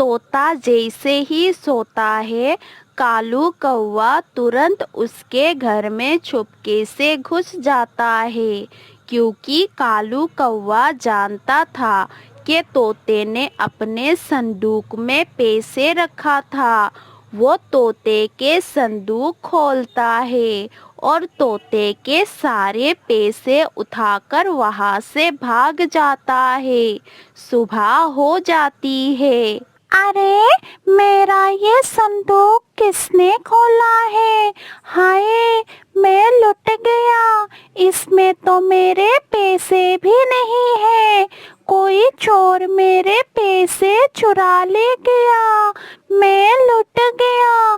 तोता जैसे ही सोता है, कालू कौवा तुरंत उसके घर में चुपके से घुस जाता है, क्योंकि कालू कौवा जानता था कि तोते ने अपने संदूक में पैसे रखा था। वो तोते के संदूक खोलता है और तोते के सारे पैसे उठाकर वहां से भाग जाता है। सुबह हो जाती है। अरे, मेरा ये संदूक किसने खोला है? हाय, मैं लुट गया। इसमें तो मेरे पैसे भी नहीं है। कोई चोर मेरे पैसे चुरा ले गया। मैं लुट गया।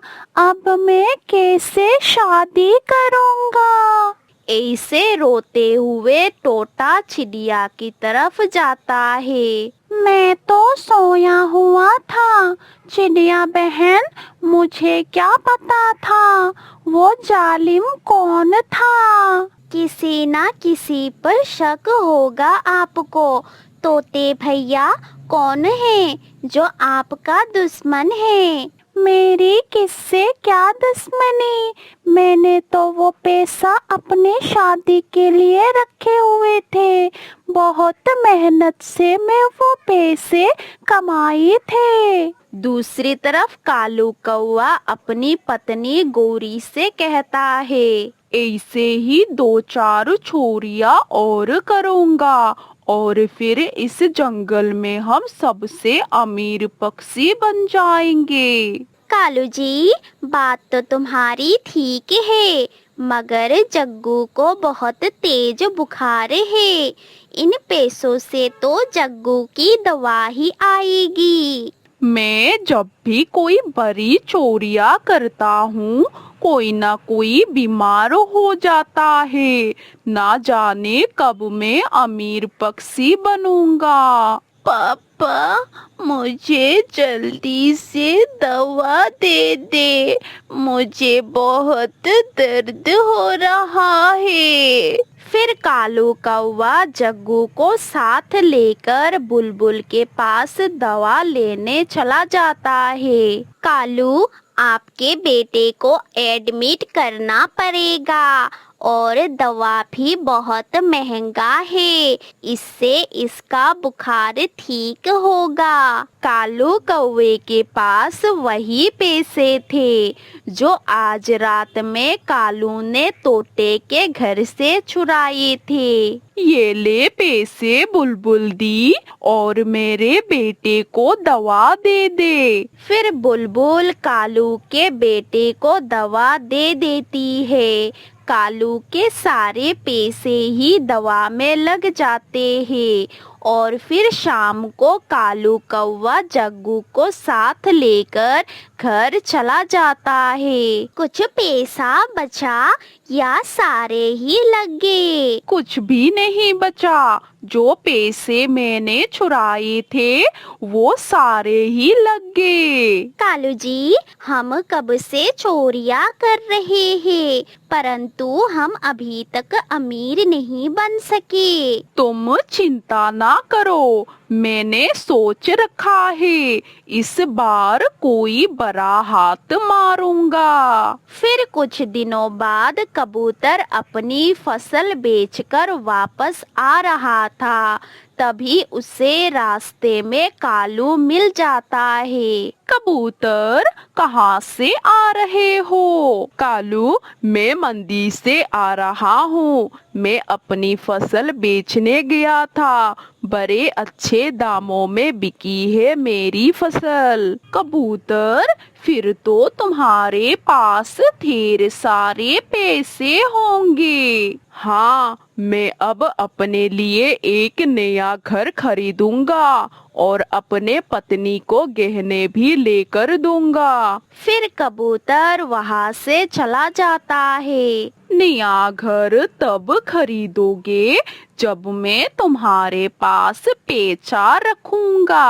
अब मैं कैसे शादी करूँगा? ऐसे रोते हुए तोता चिड़िया की तरफ जाता है। मैं तो सोया हुआ था, चिड़िया बहन, मुझे क्या पता था वो जालिम कौन था। किसी ना किसी पर शक होगा आपको। तोते भैया, कौन है जो आपका दुश्मन है? मेरी किससे क्या दुश्मनी? मैंने तो वो पैसा अपने शादी के लिए रखे हुए थे। बहुत मेहनत से मैं वो पैसे कमाए थे। दूसरी तरफ कालू कौवा अपनी पत्नी गौरी से कहता है, ऐसे ही 2-4 छोरियां और करूँगा और फिर इस जंगल में हम सबसे अमीर पक्षी बन जाएंगे। कालू जी, बात तो तुम्हारी ठीक है, मगर जग्गू को बहुत तेज बुखार है। इन पैसों से तो जग्गू की दवा ही आएगी। मैं जब भी कोई बड़ी चोरियां करता हूँ, कोई ना कोई बीमार हो जाता है। ना जाने कब मैं अमीर पक्षी बनूंगा। पापा, मुझे जल्दी से दवा दे दे। मुझे बहुत दर्द हो रहा है। फिर कालू कौवा जग्गू को साथ लेकर बुलबुल के पास दवा लेने चला जाता है। कालू, आपके बेटे को एडमिट करना पड़ेगा और दवा भी बहुत महंगा है। इससे इसका बुखार ठीक होगा। कालू कौवे के पास वही पैसे थे जो आज रात में कालू ने तोते के घर से चुराए थे। ये ले पैसे बुलबुल दी और मेरे बेटे को दवा दे दे। फिर बुलबुल कालू के बेटे को दवा दे देती है। कालू के सारे पैसे ही दवा में लग जाते हैं और फिर शाम को कालू कौवा जग्गू को साथ लेकर घर चला जाता है। कुछ पैसा बचा या सारे ही लग गए? कुछ भी नहीं बचा। जो पैसे मैंने चुराए थे वो सारे ही लग गए। कालू जी, हम कब से चोरियां कर रहे हैं, परंतु हम अभी तक अमीर नहीं बन सके। तुम चिंता ना करो, मैंने सोच रखा है, इस बार कोई बड़ा हाथ मारूंगा। फिर कुछ दिनों बाद कबूतर अपनी फसल बेचकर वापस आ रहा था। तभी उसे रास्ते में कालू मिल जाता है। कबूतर, कहाँ से आ रहे हो? कालू, मैं मंडी से आ रहा हूँ। मैं अपनी फसल बेचने गया था। बड़े अच्छे दामों में बिकी है मेरी फसल। कबूतर, फिर तो तुम्हारे पास ढेर सारे पैसे होंगे। हाँ, मैं अब अपने लिए एक नया घर खरीदूंगा और अपने पत्नी को गहने भी लेकर दूंगा। फिर कबूतर वहाँ से चला जाता है। नया घर तब खरीदोगे जब मैं तुम्हारे पास पैसा रखूंगा।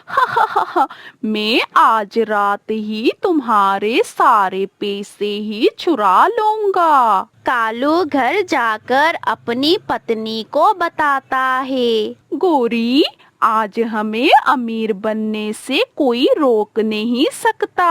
हा हा हा हा, मैं आज रात ही तुम्हारे सारे पैसे ही चुरा लूंगा। कालू घर जाकर अपनी पत्नी को बताता है। गौरी, आज हमें अमीर बनने से कोई रोक नहीं सकता।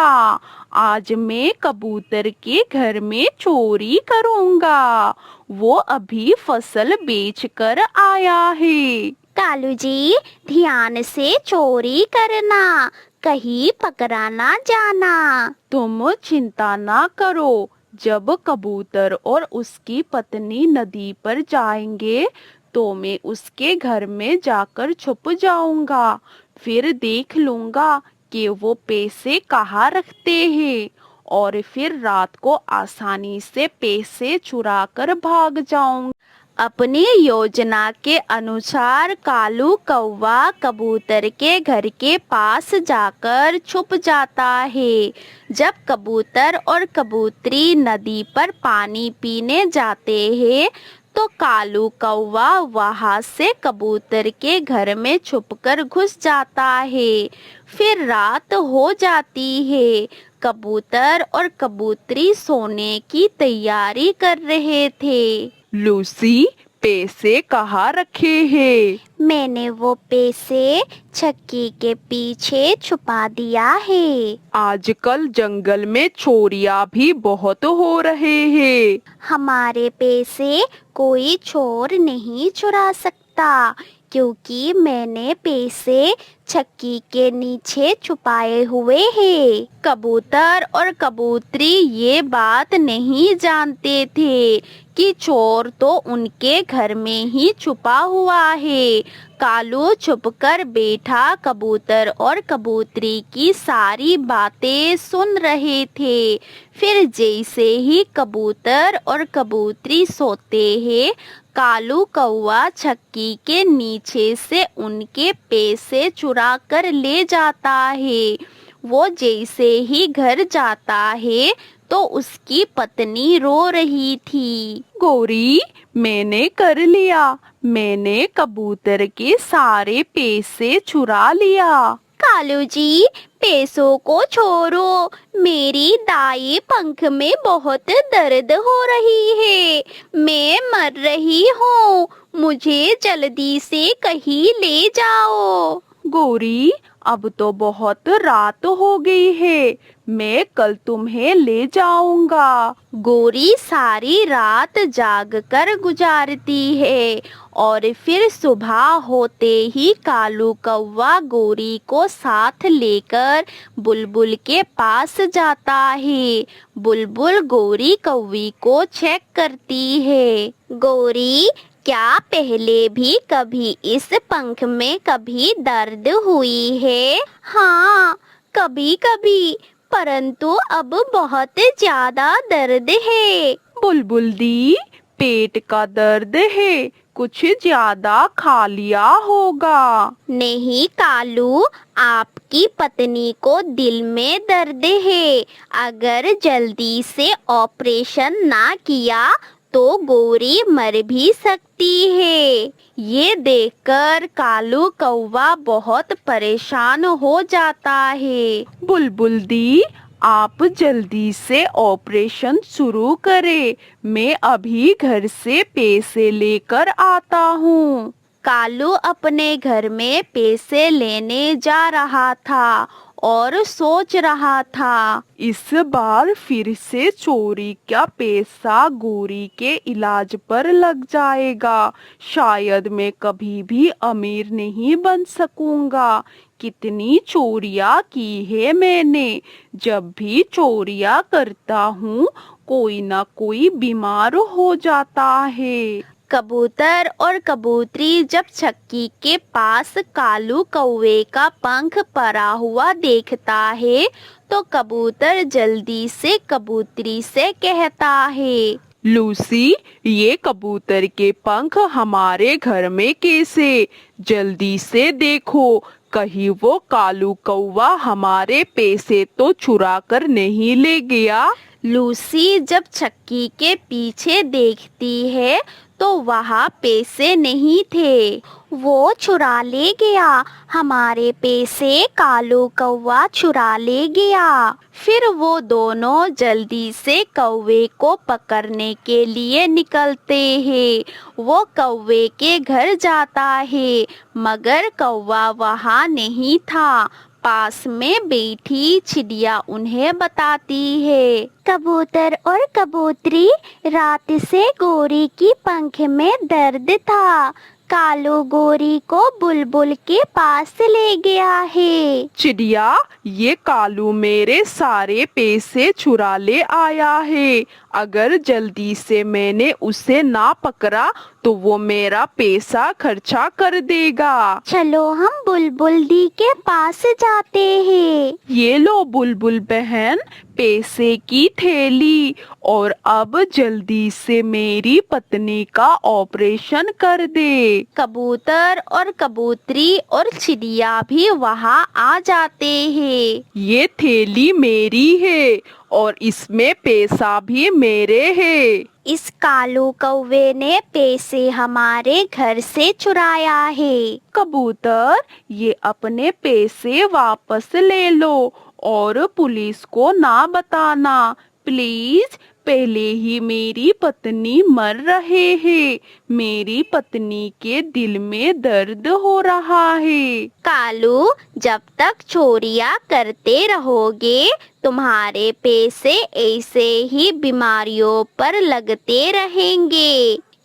आज मैं कबूतर के घर में चोरी करूंगा। वो अभी फसल बेचकर आया है। कालू जी, ध्यान से चोरी करना, कहीं पकड़ा ना जाना। तुम चिंता ना करो। जब कबूतर और उसकी पत्नी नदी पर जाएंगे तो मैं उसके घर में जाकर छुप जाऊंगा। फिर देख लूंगा कि वो पैसे कहाँ रखते हैं और फिर रात को आसानी से पैसे चुरा कर भाग जाऊंगा। अपनी योजना के अनुसार कालू कौवा कबूतर के घर के पास जाकर छुप जाता है। जब कबूतर और कबूतरी नदी पर पानी पीने जाते हैं तो कालू कौवा वहां से कबूतर के घर में छुपकर घुस जाता है। फिर रात हो जाती है। कबूतर और कबूतरी सोने की तैयारी कर रहे थे। लूसी, पैसे कहाँ रखे हैं? मैंने वो पैसे छक्की के पीछे छुपा दिया है। आजकल जंगल में चोरियां भी बहुत हो रहे हैं। हमारे पैसे कोई चोर नहीं चुरा सकता, क्योंकि मैंने पैसे छक्की के नीचे छुपाए हुए हैं। कबूतर और कबूतरी ये बात नहीं जानते थे कि चोर तो उनके घर में ही छुपा हुआ है। कालू छुपकर बैठा कबूतर और कबूतरी की सारी बातें सुन रहे थे। फिर जैसे ही कबूतर और कबूतरी सोते हैं, कालू कौवा छक्की के नीचे से उनके पैसे चुरा कर ले जाता है। वो जैसे ही घर जाता है तो उसकी पत्नी रो रही थी। गौरी, मैंने कर लिया। मैंने कबूतर के सारे पैसे चुरा लिया। कालू जी, पैसों को छोड़ो, मेरी दाई पंख में बहुत दर्द हो रही है। मैं मर रही हूँ, मुझे जल्दी से कहीं ले जाओ। गौरी, अब तो बहुत रात हो गई है। मैं कल तुम्हें ले जाऊंगा। गौरी सारी रात जागकर गुजारती है और फिर सुबह होते ही कालू कौवा गौरी को साथ लेकर बुलबुल के पास जाता है। बुलबुल गौरी कौवी को चेक करती है। गौरी, क्या पहले भी कभी इस पंख में कभी दर्द हुई है? हाँ, कभी कभी, परंतु अब बहुत ज्यादा दर्द है। बुलबुल दी, पेट का दर्द है, कुछ ज्यादा खा लिया होगा। नहीं कालू, आपकी पत्नी को दिल में दर्द है। अगर जल्दी से ऑपरेशन ना किया तो गौरी मर भी सकती है। ये देखकर कालू कौवा बहुत परेशान हो जाता है। बुलबुल दी, आप जल्दी से ऑपरेशन शुरू करें। मैं अभी घर से पैसे लेकर आता हूँ। कालू अपने घर में पैसे लेने जा रहा था और सोच रहा था, इस बार फिर से चोरी का पैसा गौरी के इलाज पर लग जाएगा। शायद मैं कभी भी अमीर नहीं बन सकूंगा। कितनी चोरियां की है मैंने। जब भी चोरियां करता हूँ कोई ना कोई बीमार हो जाता है। कबूतर और कबूतरी जब छक्की के पास कालू कौवे का पंख पड़ा हुआ देखता है तो कबूतर जल्दी से कबूतरी से कहता है, लूसी, ये कबूतर के पंख हमारे घर में कैसे? जल्दी से देखो, कहीं वो कालू कौवा हमारे पैसे तो चुरा कर नहीं ले गया। लूसी जब छक्की के पीछे देखती है तो वहाँ पैसे नहीं थे। वो चुरा ले गया, हमारे पैसे कालू कौवा चुरा ले गया। फिर वो दोनों जल्दी से कौवे को पकड़ने के लिए निकलते हैं। वो कौवे के घर जाता है, मगर कौवा वहाँ नहीं था। पास में बैठी चिड़िया उन्हें बताती है। कबूतर और कबूतरी, रात से गोरी की पंख में दर्द था। कालू गोरी को बुलबुल के पास ले गया है। चिड़िया, ये कालू मेरे सारे पैसे चुरा ले आया है। अगर जल्दी से मैंने उसे ना पकड़ा तो वो मेरा पैसा खर्चा कर देगा। चलो हम बुलबुल दी के पास जाते हैं। ये लो बुलबुल बहन, पैसे की थैली, और अब जल्दी से मेरी पत्नी का ऑपरेशन कर दे। कबूतर और कबूतरी और चिड़िया भी वहाँ आ जाते हैं। ये थैली मेरी है और इसमें पैसा भी मेरे है। इस कालू कौवे ने पैसे हमारे घर से चुराया है। कबूतर, ये अपने पैसे वापस ले लो और पुलिस को ना बताना प्लीज। पहले ही मेरी पत्नी मर रहे हैं। मेरी पत्नी के दिल में दर्द हो रहा है। कालू, जब तक चोरियां करते रहोगे तुम्हारे पैसे ऐसे ही बीमारियों पर लगते रहेंगे।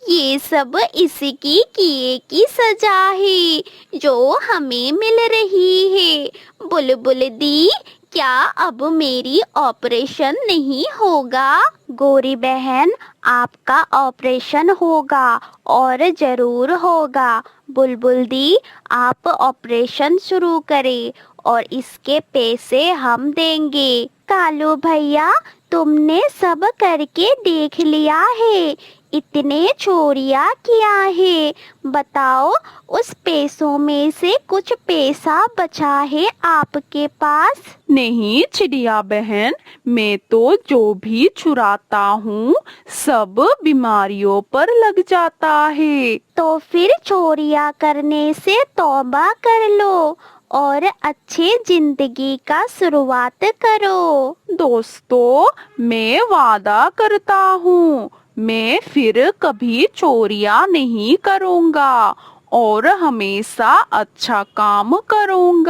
ये सब इसकी किए की सजा है जो हमें मिल रही है। बुलबुल दी, क्या अब मेरी ऑपरेशन नहीं होगा? गोरी बहन, आपका ऑपरेशन होगा और जरूर होगा। बुलबुल दी, आप ऑपरेशन शुरू करें और इसके पैसे हम देंगे। कालू भैया, तुमने सब करके देख लिया है, इतने चोरियां किया है। बताओ, उस पैसों में से कुछ पैसा बचा है आपके पास? नहीं चिड़िया बहन, मैं तो जो भी चुराता हूँ सब बीमारियों पर लग जाता है। तो फिर चोरियां करने से तौबा कर लो और अच्छे जिंदगी का शुरुआत करो। दोस्तों, मैं वादा करता हूँ मैं फिर कभी चोरियां नहीं करूँगा और हमेशा अच्छा काम करूँगा।